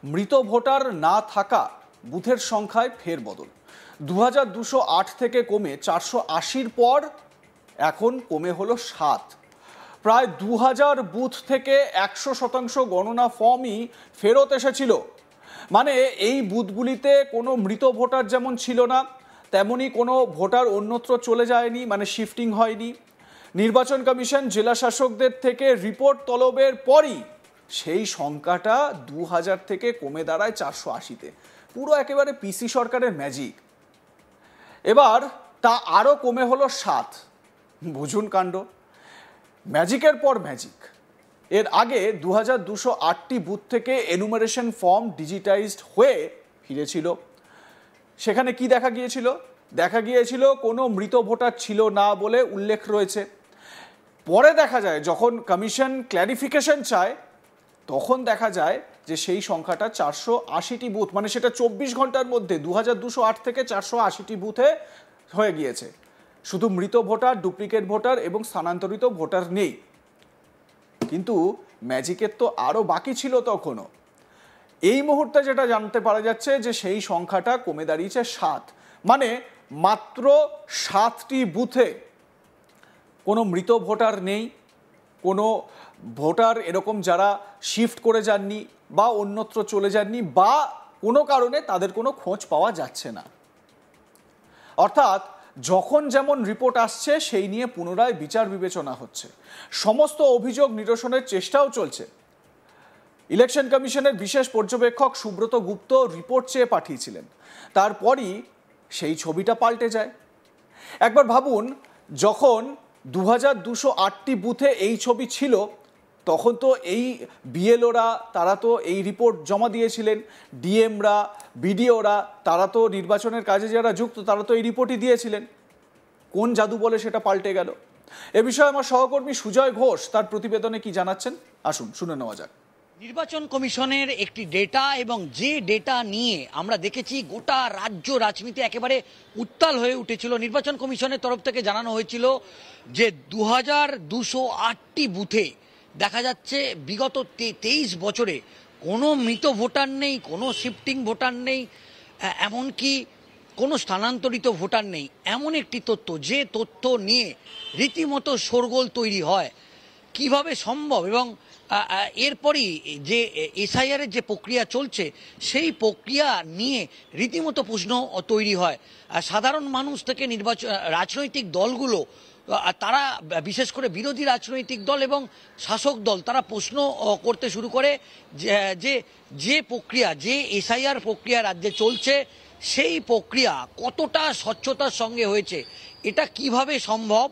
মৃত ভোটার না থাকা বুথের সংখ্যায় ফেরবদল। 2208 থেকে কমে 480-র পর এখন কমে হলো 7। প্রায় 2000 বুথ থেকে 100% গণনা ফর্মই ফেরত এসেছিল। মানে এই বুথগুলিতে কোনো মৃত ভোটার যেমন ছিল না, তেমনি কোনো ভোটার অন্যত্র চলে যায়নি, মানে শিফটিং হয়নি। নির্বাচন কমিশন জেলা শাসকদের থেকে রিপোর্ট তলবের পরই সেই সংখ্যাটা 2000 থেকে কমে দাঁড়ায় 480-তে। পুরো একেবারে পিসি সরকারের ম্যাজিক। এবার তা আরও কমে হলো 7। বুঝুন কাণ্ড, ম্যাজিকের পর ম্যাজিক। এর আগে 2208টি বুথ থেকে এনুমারেশন ফর্ম ডিজিটাইজড হয়ে ফিরেছিল। সেখানে কি দেখা গিয়েছিল? দেখা গিয়েছিল কোনো মৃত ভোটার ছিল না বলে উল্লেখ রয়েছে। পরে দেখা যায় যখন কমিশন ক্ল্যারিফিকেশন চায়, তখন দেখা যায় যে সেই সংখ্যাটা 480টি বুথ, মানে সেটা 24 ঘন্টার মধ্যে 2208 থেকে 480টি বুথে হয়ে গিয়েছে। শুধু মৃত ভোটার, ডুপ্লিকেট ভোটার এবং স্থানান্তরিত ভোটার নেই। কিন্তু ম্যাজিকের তো আরও বাকি ছিল তখনও। এই মুহূর্তে যেটা জানতে পারা যাচ্ছে যে সেই সংখ্যাটা কমে দাঁড়িয়েছে 7। মানে মাত্র 7টি বুথে কোনো মৃত ভোটার নেই, কোনো ভোটার এরকম যারা শিফট করে যাননি বা অন্যত্র চলে যাননি বা কোনো কারণে তাদের কোনো খোঁজ পাওয়া যাচ্ছে না। অর্থাৎ যখন যেমন রিপোর্ট আসছে সেই নিয়ে পুনরায় বিচার বিবেচনা হচ্ছে। সমস্ত অভিযোগ নিরসনের চেষ্টাও চলছে। ইলেকশন কমিশনের বিশেষ পর্যবেক্ষক সুব্রত গুপ্ত রিপোর্ট চেয়ে পাঠিয়েছিলেন, তারপরই সেই ছবিটা পাল্টে যায়। একবার ভাবুন, যখন 2208টি বুথে এই ছবি ছিল, তখন তো এই বিএলওরা তারা তো এই রিপোর্ট জমা দিয়েছিলেন, ডিএমরা, বিডিওরা তারা তো নির্বাচনের কাজে যারা যুক্ত তারা তো এই রিপোর্টই দিয়েছিলেন। কোন জাদু বলে সেটা পাল্টে গেল? এ বিষয়ে আমার সহকর্মী সুজয় ঘোষ তার প্রতিবেদনে কি জানাচ্ছেন, আসুন শুনে নেওয়া যাক। নির্বাচন কমিশনের একটি ডেটা, এবং যে ডেটা নিয়ে আমরা দেখেছি গোটা রাজ্য রাজনীতি একেবারে উত্তাল হয়ে উঠেছিল। নির্বাচন কমিশনের তরফ থেকে জানানো হয়েছিল যে 2208টি বুথে দেখা যাচ্ছে বিগত 23 বছরে কোনো মৃত ভোটার নেই, কোনো শিফটিং ভোটার নেই, এমনকি কোনো স্থানান্তরিত ভোটার নেই। এমন একটি তথ্য, যে তথ্য নিয়ে রীতিমতো শোরগোল তৈরি হয়। কিভাবে সম্ভব? এবং এরপরই যে এসআইআরের যে প্রক্রিয়া চলছে সেই প্রক্রিয়া নিয়ে রীতিমতো প্রশ্ন তৈরি হয়। সাধারণ মানুষ থেকে রাজনৈতিক দলগুলো, তারা বিশেষ করে বিরোধী রাজনৈতিক দল এবং শাসক দল, তারা প্রশ্ন করতে শুরু করে যে প্রক্রিয়া, যে এসআইআর প্রক্রিয়া রাজ্যে চলছে সেই প্রক্রিয়া কতটা স্বচ্ছতার সঙ্গে হয়েছে। এটা কিভাবে সম্ভব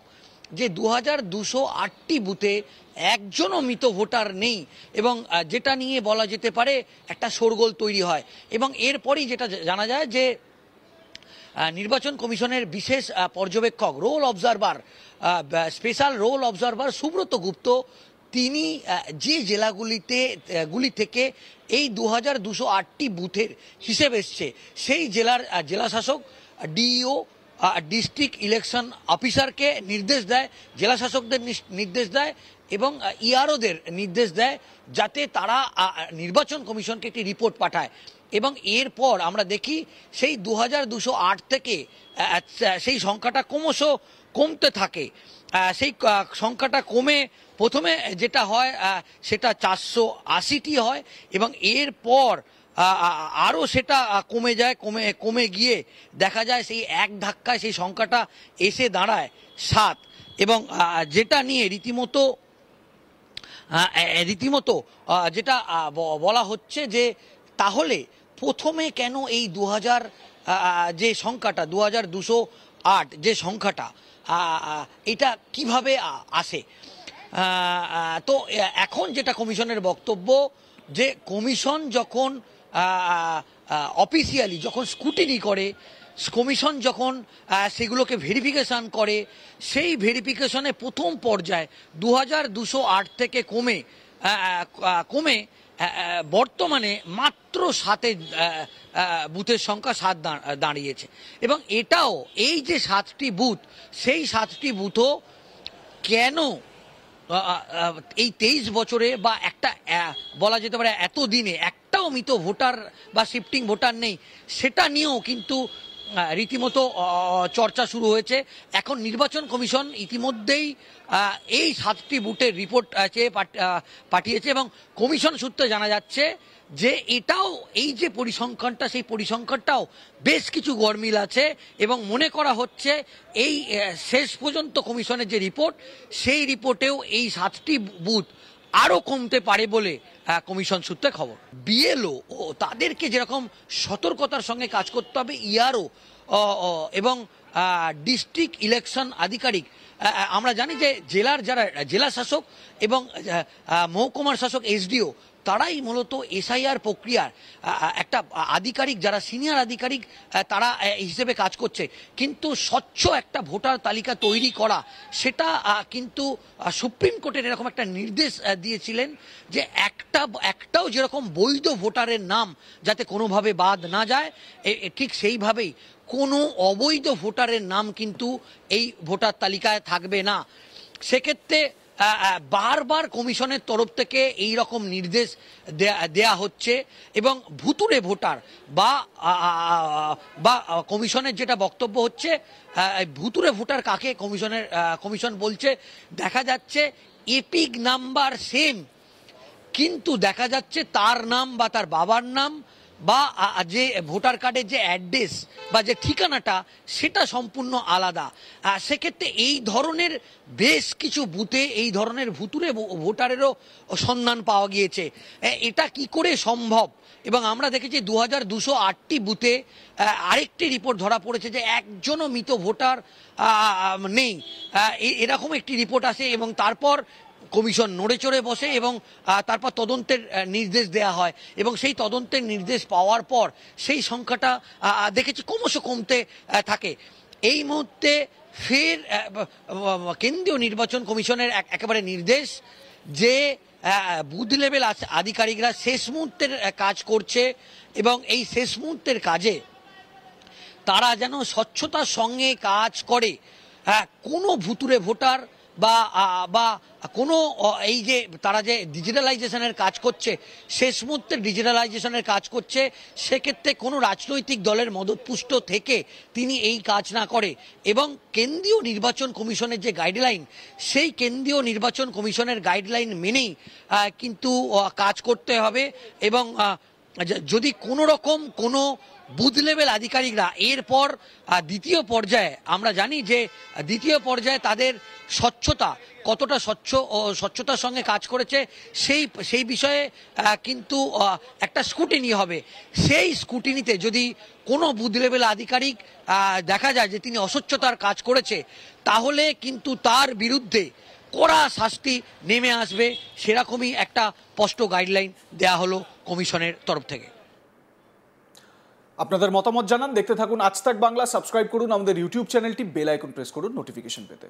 যে 2208টি বুথে একজনও মৃত ভোটার নেই, এবং যেটা নিয়ে বলা যেতে পারে একটা শোরগোল তৈরি হয়। এবং এরপরই যেটা জানা যায় যে নির্বাচন কমিশনের বিশেষ পর্যবেক্ষক, roll observer, special roll observer Subrata Gupta, তিনি যে জেলাগুলি থেকে এই 2208টি বুথের হিসেব এসছে সেই জেলা শাসক, ডিইও, ডিস্ট্রিক্ট ইলেকশন অফিসারকে নির্দেশ দেয়, জেলা শাসকদের নির্দেশ দেয় এবং ইআরওদের নির্দেশ দেয় যাতে তারা নির্বাচন কমিশনকে একটি রিপোর্ট পাঠায়। এবং এরপর আমরা দেখি সেই 2208 থেকে সেই সংখ্যাটা ক্রমশ কমতে থাকে। সেই সংখ্যাটা কমে প্রথমে যেটা হয় সেটা 480টি হয়, এবং এরপর আরও সেটা কমে যায়, কমে গিয়ে দেখা যায় সেই এক ধাক্কায় সেই সংখ্যাটা এসে দাঁড়ায় 7। এবং যেটা নিয়ে রীতিমতো যেটা বলা হচ্ছে যে তাহলে প্রথমে কেন এই 2000 যে সংখ্যাটা 2208 যে সংখ্যাটা, এটা কিভাবে আসে? তো এখন যেটা কমিশনের বক্তব্য, যে কমিশন যখন অফিসিয়ালি যখন স্ক্রুটিনি করে, কমিশন যখন সেগুলোকে ভেরিফিকেশান করে, সেই ভেরিফিকেশনে প্রথম পর্যায়ে 2208 থেকে কমে বর্তমানে মাত্র 7 বুথের সংখ্যা 7 দাঁড়িয়েছে। এবং এটাও এই যে 7টি বুথ, সেই 7টি বুথও কেন এই 23 বছরে বা একটা বলা যেতে পারে এত দিনে একটাও একটাও মৃত ভোটার বা শিফটিং ভোটার নেই, সেটা নিয়েও কিন্তু রীতিমতো চর্চা শুরু হয়েছে। এখন নির্বাচন কমিশন ইতিমধ্যেই এই 7টি বুথের রিপোর্ট চেয়ে পাঠিয়েছে এবং কমিশন সূত্রে জানা যাচ্ছে যে এটাও, এই যে পরিসংখ্যানটা, সেই পরিসংখ্যানটাও বেশ কিছু গরমিল আছে এবং মনে করা হচ্ছে এই শেষ পর্যন্ত কমিশনের যে রিপোর্ট, সেই রিপোর্টেও এই 7টি বুথ আরও কমতে পারে বলে কমিশন সূত্রে খবর। বিএলও ও তাদেরকে যেরকম সতর্কতার সঙ্গে কাজ করতে হবে, ইআরও এবং ডিস্ট্রিক্ট ইলেকশন আধিকারিক, আমরা জানি যে জেলার যারা জেলা শাসক এবং মহকুমার শাসক এসডিও, তারাই মূলত এসআইআর প্রক্রিয়ার একটা আধিকারিক, যারা সিনিয়র আধিকারিক তারা হিসেবে কাজ করছে। কিন্তু স্বচ্ছ একটা ভোটার তালিকা তৈরি করা, সেটা কিন্তু সুপ্রিম কোর্টের এরকম একটা নির্দেশ দিয়েছিলেন যে একটাও যেরকম বৈধ ভোটারের নাম যাতে কোনোভাবে বাদ না যায়, ঠিক সেইভাবেই কোনো অবৈধ ভোটারের নাম কিন্তু এই ভোটার তালিকায় থাকবে না। সেক্ষেত্রে বারবার কমিশনের তরফ থেকে এই রকম নির্দেশ দেয়া হচ্ছে এবং ভুতুড়ে ভোটার বা কমিশনের যেটা বক্তব্য হচ্ছে, ভুতুড়ে ভোটার কাকে কমিশন বলছে, দেখা যাচ্ছে এপিক নাম্বার সেম, কিন্তু দেখা যাচ্ছে তার নাম বা তার বাবার নাম বা যে ভোটার কার্ডের যে অ্যাড্রেস বা যে ঠিকানাটা, সেটা সম্পূর্ণ আলাদা। সেক্ষেত্রে এই ধরনের বেশ কিছু বুথে এই ধরনের ভুতুরে ভোটারেরও সন্ধান পাওয়া গিয়েছে। এটা কি করে সম্ভব? এবং আমরা দেখেছি 2208টি বুথে আরেকটি রিপোর্ট ধরা পড়েছে যে একজনও মৃত ভোটার নেই, এরকম একটি রিপোর্ট আসে এবং তারপর কমিশন নড়ে চড়ে বসে এবং তারপর তদন্তের নির্দেশ দেয়া হয় এবং সেই তদন্তের নির্দেশ পাওয়ার পর সেই সংখ্যাটা দেখেছি ক্রমশ কমতে থাকে। এই মুহূর্তে ফের কেন্দ্রীয় নির্বাচন কমিশনের একেবারে নির্দেশ যে বুথ লেভেল আধিকারিকরা শেষ মুহূর্তের কাজ করছে এবং এই শেষ মুহূর্তের কাজে তারা যেন স্বচ্ছতার সঙ্গে কাজ করে। কোনো ভুতুরে ভোটার বা কোনো এই যে তারা যে ডিজিটালাইজেশনের কাজ করছে, শেষ মুহূর্তে ডিজিটালাইজেশনের কাজ করছে, সেক্ষেত্রে কোনো রাজনৈতিক দলের মদতপুষ্ট থেকে তিনি এই কাজ না করে এবং কেন্দ্রীয় নির্বাচন কমিশনের যে গাইডলাইন, সেই কেন্দ্রীয় নির্বাচন কমিশনের গাইডলাইন মেনেই কিন্তু কাজ করতে হবে। এবং যদি কোনো রকম কোনো বুথ লেভেল আধিকারিকরা এরপর দ্বিতীয় পর্যায়ে, আমরা জানি যে দ্বিতীয় পর্যায়ে তাদের স্বচ্ছতা কতটা স্বচ্ছতার সঙ্গে কাজ করেছে, সেই বিষয়ে কিন্তু একটা স্ক্রুটিনি হবে। সেই স্ক্রুটিনিতে যদি কোনো বুথ লেভেল আধিকারিক দেখা যায় যে তিনি অস্বচ্ছতার কাজ করেছে, তাহলে কিন্তু তার বিরুদ্ধে কড়া শাস্তি নেমে আসবে, সেরকমই একটা স্পষ্ট গাইডলাইন দেয়া হলো কমিশনের তরফ থেকে। আপনাদের মতামত জানান, দেখতে থাকুন আজ তাক বাংলা, সাবস্ক্রাইব করুন আমাদের ইউটিউব চ্যানেলটি, বেল আইকন প্রেস করুন নোটিফিকেশন পেতে।